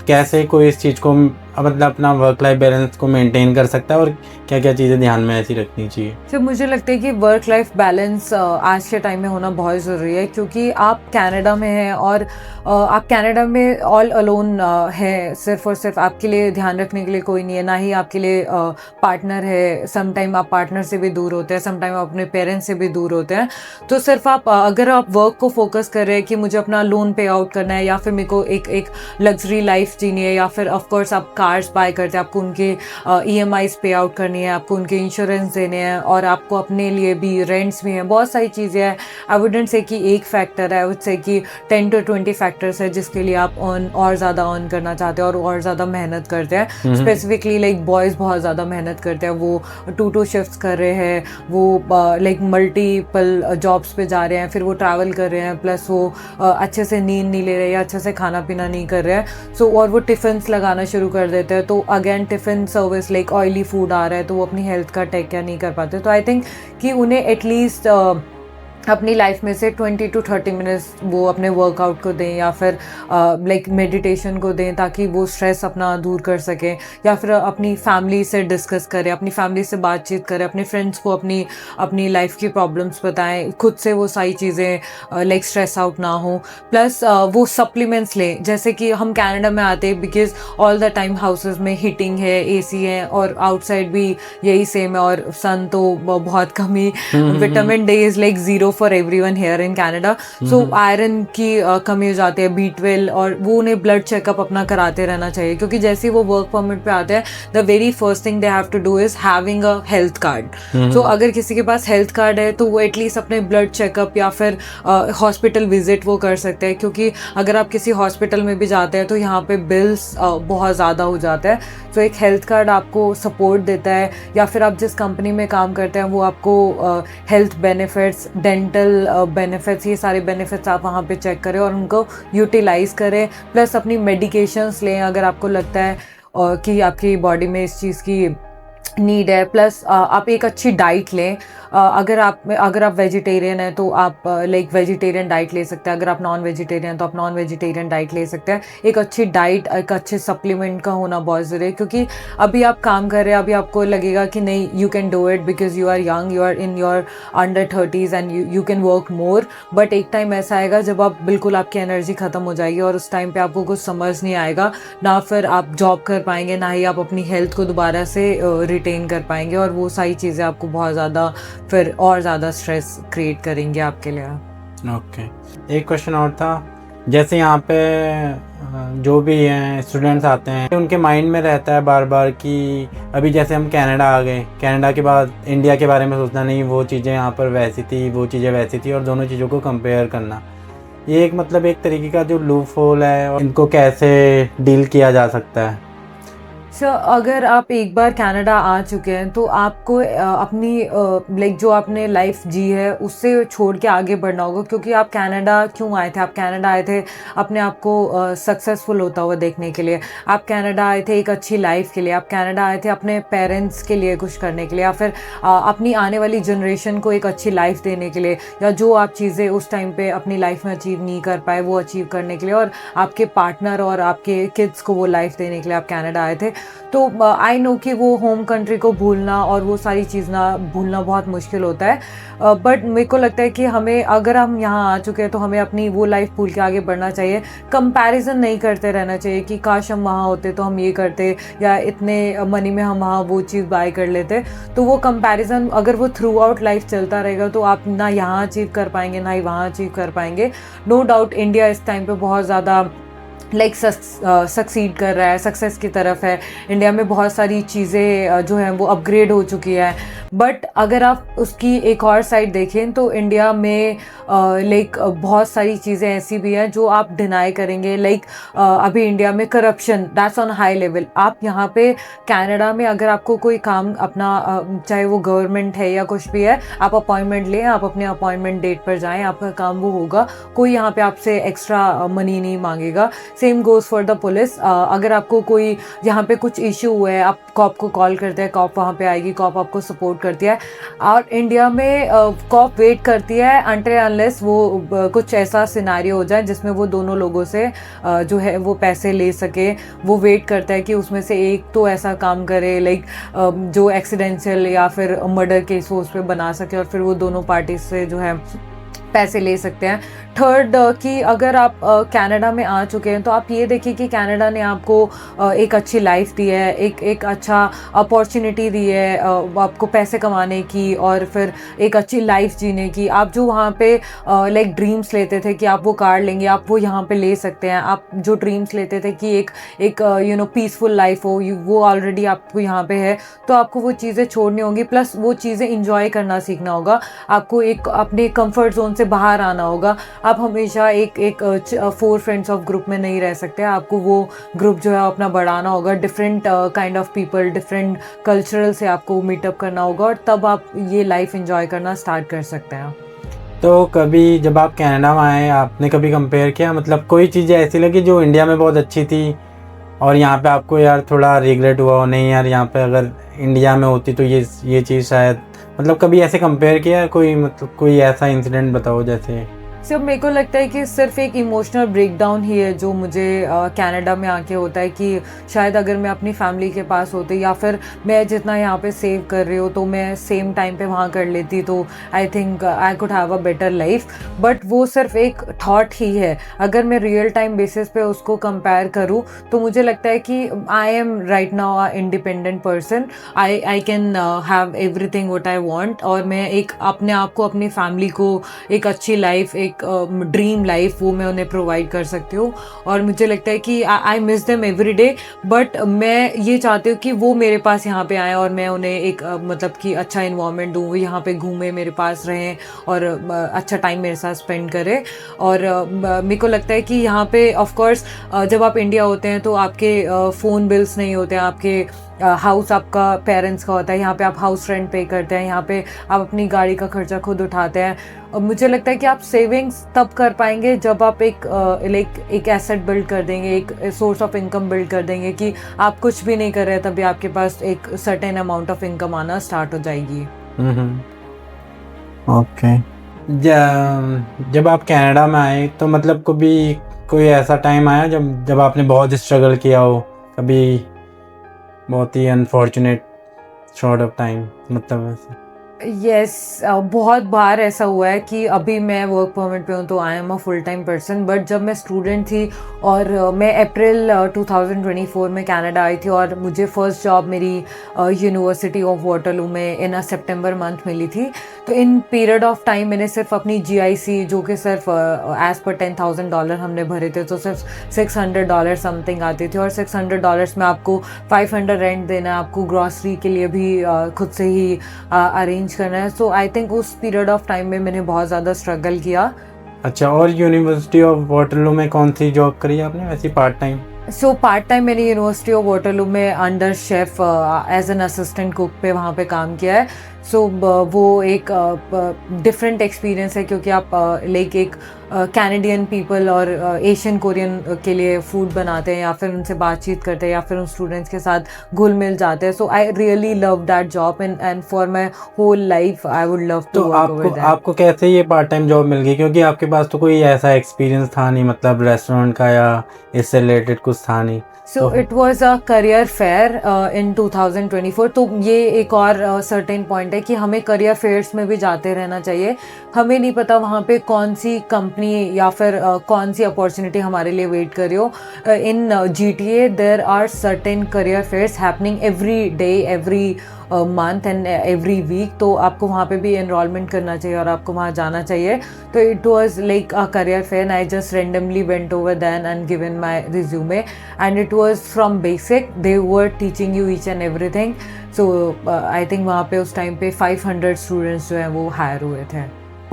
S2: कैसे कोई इस चीज़ को मतलब अपना वर्क लाइफ बैलेंस को मेंटेन कर सकता है, और क्या क्या चीज़ें ध्यान में ऐसी रखनी चाहिए?
S1: तो मुझे लगता है कि वर्क लाइफ बैलेंस आज के टाइम में होना बहुत ज़रूरी है, क्योंकि आप कनाडा में हैं और आप कनाडा में ऑल अलोन हैं. सिर्फ और सिर्फ आपके लिए ध्यान रखने के लिए कोई नहीं है, ना ही आपके लिए पार्टनर है. समटाइम आप पार्टनर से भी दूर होते हैं, समटाइम आप अपने पेरेंट्स से भी दूर होते हैं. तो सिर्फ आप अगर आप वर्क को फोकस कर रहे हैं कि मुझे अपना लोन पे आउट करना है, या फिर मेरे को एक लग्जरी लाइफ जीनी है, या फिर ऑफकोर्स आप कार्स बाय करते हैं, आपको उनके EMIs पे आउट करनी है, आपको उनके इंश्योरेंस देने हैं, और आपको अपने लिए भी रेंट्स भी हैं, बहुत सारी चीज़ें हैं. आई वुडंट से कि एक फैक्टर है, आई वुड से कि 10 to 20 फैक्टर्स है जिसके लिए आप और ज़्यादा अर्न करना चाहते हैं और ज़्यादा मेहनत करते हैं. स्पेसिफिकली लाइक बॉयज़ बहुत ज़्यादा मेहनत करते हैं, वो 2 शिफ्ट्स कर रहे हैं, वो लाइक मल्टीपल जॉब्स पे जा रहे हैं, फिर वो ट्रैवल कर रहे हैं, प्लस वो अच्छे से नींद नहीं ले रहे या अच्छे से खाना पीना नहीं कर रहे हैं. सो और वो टिफ़िन्स लगाना शुरू कर देते हैं, तो again tiffin service like oily food आ रहा है, तो वो अपनी हेल्थ का टेक केयर नहीं कर पाते. तो आई थिंक कि उन्हें एटलीस्ट अपनी लाइफ में से 20 to 30 मिनट्स वो अपने वर्कआउट को दें, या फिर लाइक मेडिटेशन को दें, ताकि वो स्ट्रेस अपना दूर कर सकें, या फिर अपनी फैमिली से डिस्कस करें, अपनी फैमिली से बातचीत करें, अपने फ्रेंड्स को अपनी लाइफ की प्रॉब्लम्स बताएं, खुद से वो सारी चीज़ें लाइक स्ट्रेस आउट ना हो. प्लस वो सप्लीमेंट्स लें. जैसे कि हम कनाडा में आते हैं because all the time houses में हीटिंग है, AC है, और आउटसाइड भी यही सेम है, और सन तो बहुत कम ही. Vitamin D is like 0 for everyone here in Canada. So iron की कमी हो जाती है, B12, और वो उन्हें ब्लड चेकअप अपना कराते रहना चाहिए, क्योंकि जैसे ही वो वर्क परमिट पे आते हैं the very first thing they have to do is having a health card. So अगर किसी के पास हेल्थ कार्ड है तो वो एटलीस्ट अपने ब्लड चेकअप या फिर हॉस्पिटल विजिट वो कर सकते हैं, क्योंकि अगर आप किसी हॉस्पिटल में भी जाते हैं तो यहाँ पे बिल्स बहुत ज़्यादा हो जाते हैं. तो एक हेल्थ कार्ड आपको सपोर्ट देता है, या फिर आप जिस कंपनी में काम करते हैं वो आपको हेल्थ बेनिफिट्स, डेंटल बेनिफिट्स, ये सारे बेनिफिट्स आप वहाँ पे चेक करें और उनको यूटिलाइज़ करें. प्लस अपनी मेडिकेशंस लें अगर आपको लगता है कि आपकी बॉडी में इस चीज़ की नीड है. प्लस आप एक अच्छी डाइट लें. अगर आप वेजिटेरियन हैं तो आप लाइक वेजिटेरियन डाइट ले सकते हैं. अगर आप नॉन वेजिटेरियन हैं तो आप नॉन वेजिटेरियन डाइट ले सकते हैं. एक अच्छी डाइट, एक अच्छे सप्लीमेंट का होना बहुत ज़रूरी है, क्योंकि अभी आप काम कर रहे हैं, अभी आपको लगेगा कि नहीं you can do it because you are young, you are in your under 30s and you can work more. But एक टाइम ऐसा आएगा जब आप बिल्कुल आपकी एनर्जी ख़त्म हो जाएगी, और उस टाइम पे आपको कुछ समझ नहीं आएगा, ना फिर आप जॉब कर पाएंगे, ना ही आप अपनी हेल्थ को दोबारा से रिटेन कर पाएंगे, और वो सारी चीज़ें आपको बहुत ज़्यादा फिर और ज़्यादा स्ट्रेस क्रिएट करेंगे आपके लिए.
S2: ओके, एक क्वेश्चन और था, जैसे यहाँ पे जो भी हैं स्टूडेंट्स आते हैं, उनके माइंड में रहता है बार बार कि अभी जैसे हम कनाडा आ गए, कनाडा के बाद इंडिया के बारे में सोचना, नहीं वो चीज़ें यहाँ पर वैसी थी, वो चीज़ें वैसी थी, और दोनों चीज़ों को कंपेयर करना. ये एक मतलब एक तरीके का जो लूप होल है, और इनको कैसे डील किया जा सकता है?
S1: सो अगर आप एक बार कनाडा आ चुके हैं तो आपको अपनी लाइक जो आपने लाइफ जी है उससे छोड़ के आगे बढ़ना होगा, क्योंकि आप कनाडा क्यों आए थे? आप कनाडा आए थे अपने आप को सक्सेसफुल होता हुआ देखने के लिए, आप कनाडा आए थे एक अच्छी लाइफ के लिए, आप कनाडा आए थे अपने पेरेंट्स के लिए कुछ करने के लिए, या फिर अपनी आने वाली जनरेशन को एक अच्छी लाइफ देने के लिए, या जो आप चीज़ें उस टाइम पे अपनी लाइफ में अचीव नहीं कर पाए वो अचीव करने के लिए, और आपके पार्टनर और आपके किड्स को वो लाइफ देने के लिए आप कनाडा आए थे। तो आई नो कि वो होम कंट्री को भूलना और वो सारी चीज़ें भूलना बहुत मुश्किल होता है, बट मेरे को लगता है कि हमें, अगर हम यहाँ आ चुके हैं तो हमें अपनी वो लाइफ भूल के आगे बढ़ना चाहिए। कंपैरिजन नहीं करते रहना चाहिए कि काश हम वहाँ होते तो हम ये करते, या इतने मनी में हम वहाँ वो चीज़ बाय कर लेते। तो वो कंपैरिजन अगर वो थ्रू आउट लाइफ चलता रहेगा तो आप ना यहाँ अचीव कर पाएंगे ना ही वहाँ अचीव कर पाएंगे। नो डाउट इंडिया इस टाइम पे बहुत ज़्यादा लाइक सक्सीड कर रहा है, सक्सेस की तरफ है। इंडिया में बहुत सारी चीज़ें जो हैं वो अपग्रेड हो चुकी है, बट अगर आप उसकी एक और साइड देखें तो इंडिया में लाइक बहुत सारी चीज़ें ऐसी भी हैं जो आप डिनाई करेंगे। लाइक अभी इंडिया में corruption that's on high level. आप यहाँ पे कनाडा में अगर आपको कोई काम अपना चाहे वो गवर्नमेंट है या कुछ भी है, आप अपॉइंटमेंट लें, आप अपने अपॉइंटमेंट डेट पर जाएं, आपका काम वो होगा, कोई यहाँ पे आपसे एक्स्ट्रा मनी नहीं मांगेगा। Same goes for the police. अगर आपको कोई यहाँ पे कुछ इशू हुआ है, आप कॉप को कॉल करते हैं, कॉप वहाँ पे आएगी, कॉप आपको सपोर्ट करती है। और इंडिया में कॉप वेट करती है अनटिल अनलेस वो कुछ ऐसा सिनारियो हो जाए जिसमें वो दोनों लोगों से जो है वो पैसे ले सके। वो वेट करता है कि उसमें से एक तो ऐसा काम करे लाइक जो एक्सीडेंशियल या फिर मर्डर केस हो उस पर बना सके, और फिर वो दोनों पार्टी से जो है पैसे ले सकते हैं। थर्ड कि अगर आप कनाडा में आ चुके हैं तो आप ये देखिए कि कनाडा ने आपको एक अच्छी लाइफ दी है, एक अच्छा अपॉर्चुनिटी दी है आपको पैसे कमाने की और फिर एक अच्छी लाइफ जीने की। आप जो वहाँ पे लाइक ड्रीम्स लेते थे कि आप वो कार लेंगे, आप वो यहाँ पे ले सकते हैं। आप जो ड्रीम्स लेते थे कि एक यू नो पीसफुल लाइफ हो, वो ऑलरेडी आपको यहाँ पे है। तो आपको वो चीज़ें छोड़नी होंगी, प्लस वो चीज़ें इंजॉय करना सीखना होगा। आपको एक अपने कंफर्ट जोन से बाहर आना होगा। आप हमेशा एक 4 फ्रेंड्स ऑफ ग्रुप में नहीं रह सकते। आपको वो ग्रुप जो है अपना बढ़ाना होगा। Different kind of people, different cultural से आपको मीटअप करना होगा, और तब आप ये लाइफ एंजॉय करना स्टार्ट कर सकते हैं।
S2: तो कभी जब आप कनाडा में आए, आपने कभी कंपेयर किया, मतलब कोई चीज़ ऐसी लगी जो इंडिया में बहुत अच्छी थी और यहाँ पे आपको यार थोड़ा रिग्रेट हुआ हो, नहीं यार यहाँ पे अगर इंडिया में होती तो ये चीज़ शायद, मतलब कभी ऐसे कंपेयर किया कोई, मतलब कोई ऐसा इंसिडेंट बताओ जैसे।
S1: सिर्फ मेरे को लगता है कि सिर्फ एक इमोशनल ब्रेकडाउन ही है जो मुझे कनाडा में आके होता है कि शायद अगर मैं अपनी फैमिली के पास होती या फिर मैं जितना यहाँ पे सेव कर रही हूँ तो मैं सेम टाइम पे वहाँ कर लेती तो I think I could have a better life. But वो सिर्फ एक थॉट ही है। अगर मैं रियल टाइम बेसिस पे उसको कंपेयर करूँ तो मुझे लगता है कि I am right now a independent person. I can have everything what I want, और मैं एक अपने आप को, अपनी फैमिली को एक अच्छी लाइफ, एक ड्रीम लाइफ वो मैं उन्हें प्रोवाइड कर सकती हूँ। और मुझे लगता है कि I miss them every day, but मैं ये चाहती हूँ कि वो मेरे पास यहाँ पे आएँ और मैं उन्हें एक मतलब कि अच्छा इन्वायरमेंट दूँ, वो यहाँ पे घूमें, मेरे पास रहें और अच्छा टाइम मेरे साथ स्पेंड करें। और मेरे को लगता है कि यहाँ पे ऑफ कोर्स जब आप इंडिया होते हैं तो आपके फ़ोन बिल्स नहीं होते हैं, आपके हाउस आपका पेरेंट्स का होता है। यहाँ पे आप हाउस रेंट पे करते हैं, यहाँ पे आप अपनी गाड़ी का खर्चा खुद उठाते हैं। और मुझे लगता है कि आप सेविंग्स तब कर पाएंगे जब आप एक एसेट बिल्ड कर देंगे, एक सोर्स ऑफ इनकम बिल्ड कर देंगे कि आप कुछ भी नहीं कर रहे तभी आपके पास एक सर्टेन अमाउंट ऑफ इनकम आना स्टार्ट हो जाएगी।
S2: ओके। जब आप कनाडा में आए तो मतलब कभी कोई ऐसा टाइम आया जब आपने बहुत स्ट्रगल किया हो, कभी बहुत ही अनफॉर्चुनेट शॉर्ट ऑफ टाइम, मतलब ऐसे?
S1: यस, बहुत बार ऐसा हुआ है कि अभी मैं वर्क परमिट पे हूँ तो I am a full time person, but जब मैं स्टूडेंट थी और मैं अप्रैल 2024 में कनाडा आई थी और मुझे फर्स्ट जॉब मेरी यूनिवर्सिटी ऑफ वाटरलू में इन सितंबर मंथ मिली थी। तो इन पीरियड ऑफ टाइम मैंने सिर्फ अपनी GIC जो कि सिर्फ एज पर $10,000 हमने भरे थे तो सिर्फ $600 समथिंग आती थी, और $600 में आपको 500 रेंट देना है, आपको ग्रॉसरी के लिए भी खुद से ही अरेंज करना है। सो आई थिंक उस पीरियड ऑफ टाइम में मैंने बहुत ज़्यादा स्ट्रगल किया।
S2: अच्छा, और यूनिवर्सिटी ऑफ वाटरलू में कौन सी जॉब करी आपने वैसे part time?
S1: So part time मैंने यूनिवर्सिटी ऑफ वाटरलू में under chef as an assistant cook पे वहाँ पे काम किया है. सो वो एक डिफरेंट एक्सपीरियंस है क्योंकि आप लाइक एक कैनेडियन पीपल और एशियन कोरियन के लिए फूड बनाते हैं या फिर उनसे बातचीत करते हैं या फिर उन स्टूडेंट्स के साथ घुल मिल जाते हैं. So I really love that job and for my whole life I would love to
S2: to
S1: work over that.
S2: आपको कैसे ये पार्ट टाइम जॉब मिल गई, क्योंकि आपके पास तो कोई ऐसा एक्सपीरियंस था नहीं, मतलब रेस्टोरेंट का या इससे रिलेटेड कुछ था नहीं.
S1: So it was a career fair in 2024. तो ये एक और सर्टेन पॉइंट है कि हमें करियर फेयर्स में भी जाते रहना चाहिए. हमें नहीं पता वहाँ पे कौन सी कंपनी या फिर कौन सी अपॉर्चुनिटी हमारे लिए वेट कर रही हो. In GTA there are certain career fairs happening every day, every month and every week. तो आपको वहाँ पे भी एनरोलमेंट करना चाहिए और आपको वहाँ जाना चाहिए. तो it was like a career fair. I just randomly went over then and given my resume and it was from basic. They were teaching you each and everything. So I think वहाँ पे उस टाइम पे 500 स्टूडेंट्स जो हैं वो हायर हुए थे.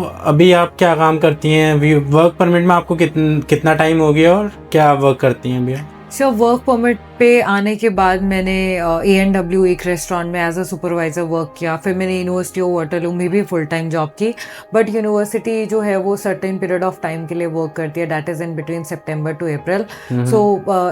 S2: अभी आप क्या काम करती हैं? अभी वर्क परमिट में आपको कितना टाइम हो गया और क्या वर्क करती हैं अभी?
S1: सो वर्क परमिट पे आने के बाद मैंने A&W एक रेस्टोरेंट में एज अ सुपरवाइज़र वर्क किया. फिर मैंने यूनिवर्सिटी ऑफ वाटरलू में भी फुल टाइम जॉब की. बट यूनिवर्सिटी जो है वो सर्टेन पीरियड ऑफ टाइम के लिए वर्क करती है, that is in between September to April. So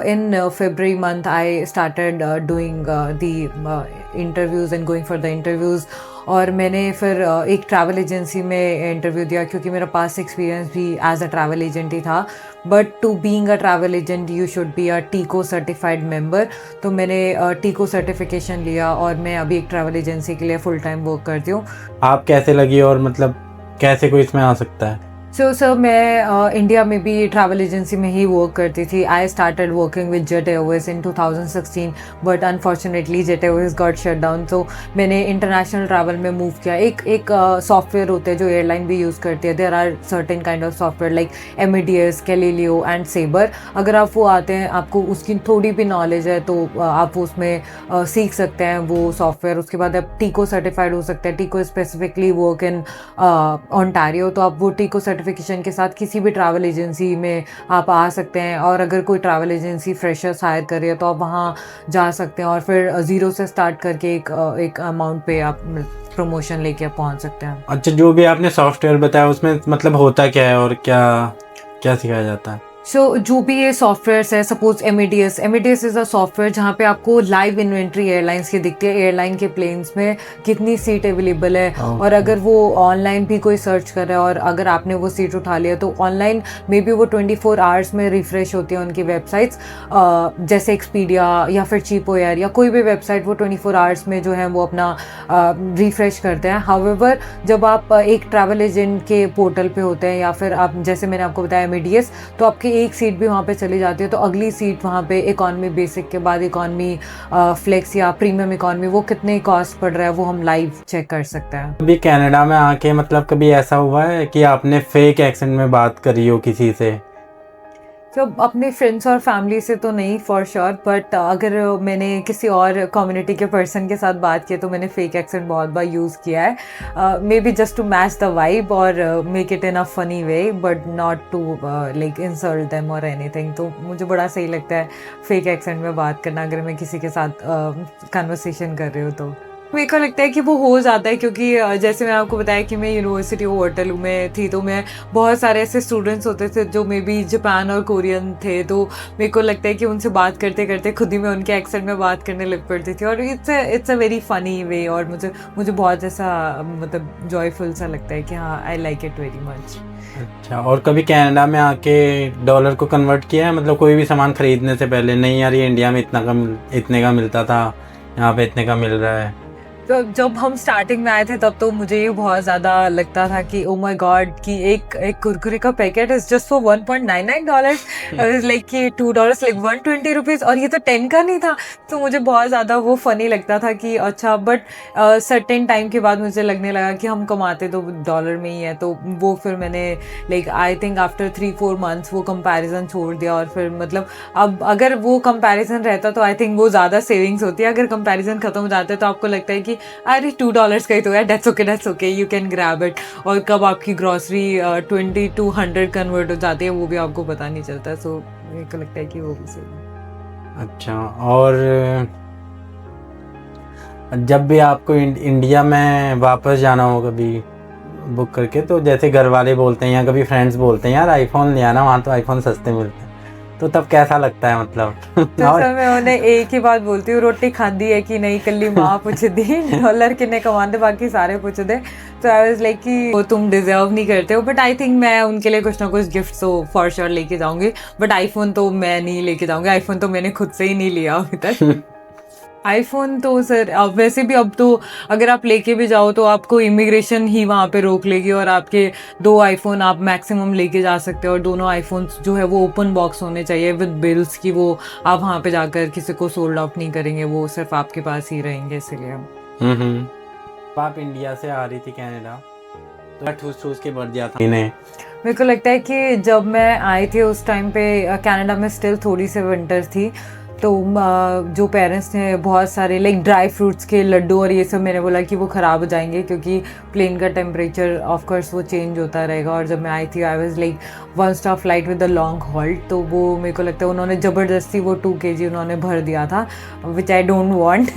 S1: in February month I started doing the interviews and going for the interviews. और मैंने फिर एक ट्रैवल एजेंसी में इंटरव्यू दिया क्योंकि मेरा पास्ट एक्सपीरियंस भी एज अ ट्रैवल एजेंट ही था. But to being a travel agent you should be a TICO certified member. तो मैंने TICO सर्टिफिकेशन लिया और मैं अभी एक ट्रैवल एजेंसी के लिए फुल टाइम वर्क करती हूँ.
S2: आप कैसे लगी और मतलब कैसे कोई इसमें आ सकता है?
S1: सो सर मैं इंडिया में भी ट्रैवल एजेंसी में ही वर्क करती थी. I started working with jet Airways in 2016 but unfortunately jet Airways got shut down. तो मैंने इंटरनेशनल ट्रैवल में मूव किया. एक सॉफ्टवेयर होते हैं जो एयरलाइन भी यूज़ करती है. There are certain kind of software like MEDS, Galileo and Sabre. अगर आप वो आते हैं, आपको उसकी थोड़ी भी नॉलेज है तो आप उसमें सीख सकते हैं वो सॉफ्टवेयर. उसके बाद आप TICO सर्टिफाइड हो सकते हैं. TICO specifically work in Ontario. तो आप वो TICO सर्टिफिकेशन के साथ किसी भी ट्रैवल एजेंसी में आप आ सकते हैं. और अगर कोई ट्रैवल एजेंसी फ्रेशर्स हायर कर रही है तो आप वहाँ जा सकते हैं और फिर ज़ीरो से स्टार्ट करके एक अमाउंट पे आप प्रमोशन लेके आप पहुँच सकते हैं.
S2: अच्छा, जो भी आपने सॉफ्टवेयर बताया उसमें मतलब होता क्या है और क्या क्या सिखाया जाता है?
S1: सो जो भी ये सॉफ्टवेयर्स है, suppose MEDS is a software जहाँ पे आपको लाइव इन्वेंट्री एयरलाइंस की दिखती है. एयरलाइन के प्लेन्स में कितनी सीट अवेलेबल है और अगर वो ऑनलाइन भी कोई सर्च कर रहा है और अगर आपने वो सीट उठा लिया तो ऑनलाइन मे बी वो 24 आवर्स में रिफ्रेश होती है उनकी वेबसाइट्स. जैसे एक्सपीडिया या फिर चीपो एयर या कोई भी वेबसाइट वो 24 आवर्स में जो है वो अपना रिफ्रेश करते हैं. हाउएवर जब आप एक ट्रैवल एजेंट के पोर्टल पे होते हैं या फिर आप जैसे मैंने आपको बताया MEDS, तो आपकी एक सीट भी वहाँ पे चली जाती है तो अगली सीट वहाँ पे इकॉनमी बेसिक के बाद इकॉनमी फ्लेक्स या प्रीमियम इकॉनमी वो कितने कॉस्ट पड़ रहा है वो हम लाइव चेक कर सकते हैं.
S2: अभी कनाडा में आके मतलब कभी ऐसा हुआ है कि आपने फेक एक्सेंट में बात करी हो किसी से?
S1: तो अपने फ्रेंड्स और फैमिली से तो नहीं फॉर श्योर, बट अगर मैंने किसी और कम्युनिटी के पर्सन के साथ बात की तो मैंने फेक एक्सेंट बहुत बार यूज़ किया है. Maybe just to match the vibe और make it in a funny way but not to like insult them और एनीथिंग. तो मुझे बड़ा सही लगता है फेक एक्सेंट में बात करना अगर मैं किसी के साथ कन्वर्सेशन कर रही हूँ. तो मेरे को लगता है कि वो हो जाता है क्योंकि जैसे मैं आपको बताया कि मैं यूनिवर्सिटी ऑफ वाटरलू में थी तो मैं बहुत सारे ऐसे स्टूडेंट्स होते थे जो मे बी जापान और कोरियन थे. तो मेरे को लगता है कि उनसे बात करते करते खुद ही मैं उनके एक्सेंट में बात करने लग पड़ती थी और it's a very funny way और मुझे बहुत ऐसा मतलब जॉयफुल सा लगता है कि हाँ I like it very much.
S2: अच्छा, और कभी कनाडा में आके डॉलर को कन्वर्ट किया है? मतलब कोई भी सामान खरीदने से पहले, नहीं यार ये इंडिया में इतने का मिलता था, यहाँ पे इतने का मिल रहा है.
S1: तो जब हम स्टार्टिंग में आए थे तब तो मुझे ये बहुत ज़्यादा लगता था कि ओ माय गॉड कि एक कुरकुरे का packet is just for $1.99 like कि $2 लाइक 120 रुपीज़ और ये तो 10 का नहीं था. तो मुझे बहुत ज़्यादा वो फ़नी लगता था कि अच्छा. बट सर्टेन टाइम के बाद मुझे लगने लगा कि हम कमाते तो डॉलर में ही है. तो वो फिर मैंने like I think after 3-4 months वो कंपैरिजन छोड़ दिया और फिर मतलब अब अगर वो कंपैरिजन रहता तो आई थिंक वो ज़्यादा सेविंग्स होती है. अगर कंपैरिजन ख़त्म हो जाता है तो आपको लगता है कि अरे $2 का ही तो है, dates okay you can grab it. और कब आपकी ग्रॉसरी 20 to 100 कन्वर्ट हो जाती है वो भी आपको पता नहीं चलता. सो मेरे को लगता है कि वो भी सही है.
S2: अच्छा, और जब भी आपको इंडिया में वापस जाना हो कभी बुक करके, तो जैसे घर वाले बोलते हैं या कभी फ्रेंड्स बोलते हैं यार आईफोन ले आना, वहाँ तो आईफोन सस्ते मिलते हैं, तो तब कैसा लगता है मतलब?
S1: तो सर मैं उन्हें एक ही बात बोलती हूँ, रोटी खाधी है कि नहीं कल्ली माँ पुछदी डॉलर किन्ने कमांदे बाकी सारे पुछदे। तो आई वाज लाइक कि वो तुम डिजर्व नहीं करते हो, बट आई थिंक मैं उनके लिए कुछ ना कुछ गिफ्ट तो फॉर श्योर लेके जाऊंगी। बट आईफोन तो मैं नहीं लेके जाऊंगी, आईफोन तो मैंने खुद से ही नहीं लिया अभी तक। आईफोन तो सर अब वैसे भी अब तो अगर आप लेके भी जाओ तो आपको इमिग्रेशन ही वहाँ पे रोक लेगी, और आपके 2 आईफोन आप मैक्सिमम लेके जा सकते हो, और दोनों आईफोन्स जो है वो ओपन बॉक्स होने चाहिए विद बिल्स की, वो आप वहाँ पे जाकर किसी को सोल्ड आउट नहीं करेंगे, वो सिर्फ आपके पास ही रहेंगे, इसलिए।
S2: आप इंडिया से आ रही थी कनाडा तो ठूस ठूस के भर दिया था इन्हें।
S1: मेरे को लगता है कि जब मैं आई थी उस टाइम पे कनाडा में स्टिल थोड़ी सी विंटर थी, तो जो पेरेंट्स ने बहुत सारे लाइक ड्राई फ्रूट्स के लड्डू और ये सब, मैंने बोला कि वो ख़राब हो जाएंगे क्योंकि प्लेन का टेम्परेचर ऑफ कोर्स वो चेंज होता रहेगा। और जब मैं आई थी I was like 1 stop flight with a long halt, तो वो मेरे को लगता है उन्होंने ज़बरदस्ती वो 2 kg उन्होंने भर दिया था, विच आई डोंट वांट।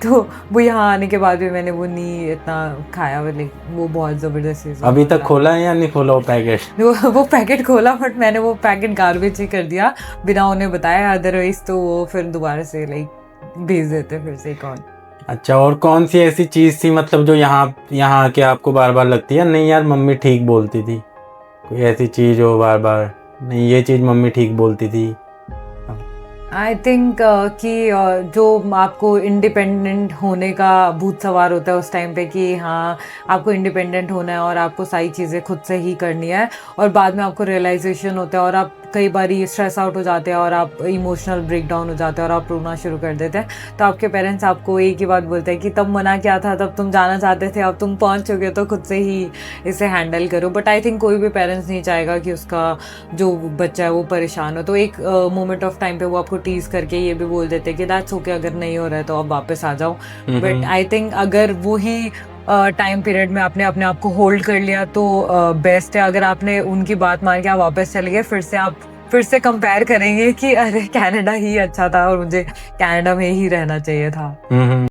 S1: तो वो यहाँ आने के बाद भी मैंने वो नहीं इतना खाया, लाइक वो बहुत ज़बरदस्ती।
S2: अभी तक खोला है या नहीं खोला वो पैकेट?
S1: वो पैकेट खोला, बट मैंने वो पैकेट गार्बेज ही कर दिया बिना उन्हें बताया, अदरवाइज तो वो फिर दोबारा से लाइक भेज देते फिर से एक और।
S2: अच्छा, और कौन सी ऐसी चीज़ थी मतलब जो यहाँ आके आपको बार बार लगती है नहीं यार मम्मी ठीक बोलती थी? कोई ऐसी चीज़ हो बार बार नहीं ये चीज़ मम्मी ठीक बोलती थी?
S1: आई थिंक कि जो आपको इंडिपेंडेंट होने का भूत सवार होता है उस टाइम पे कि हाँ आपको इंडिपेंडेंट होना है और आपको सारी चीज़ें खुद से ही करनी है, और बाद में आपको रियलाइजेशन होता है और आप कई बार स्ट्रेस आउट हो जाते हैं और आप इमोशनल ब्रेक डाउन हो जाते हैं और आप रोना शुरू कर देते हैं, तो आपके पेरेंट्स आपको एक ही बात बोलते हैं कि तब मना किया था, तब तुम जाना चाहते थे, अब तुम पहुंच चुके हो तो खुद से ही इसे हैंडल करो। बट आई थिंक कोई भी पेरेंट्स नहीं चाहेगा कि उसका जो बच्चा है वो परेशान हो, तो एक मोमेंट ऑफ टाइम पे वो आपको टीज करके ये भी बोल देते हैं कि दैट्स ओके, अगर नहीं हो रहा है तो अब वापस आ जाओ। बट आई थिंक अगर वो ही टाइम पीरियड में आपने अपने आप को होल्ड कर लिया तो बेस्ट है। अगर आपने उनकी बात मान के आप वापस चले गए, फिर से कंपेयर करेंगे कि अरे कनाडा ही अच्छा था और मुझे कनाडा में ही रहना चाहिए था।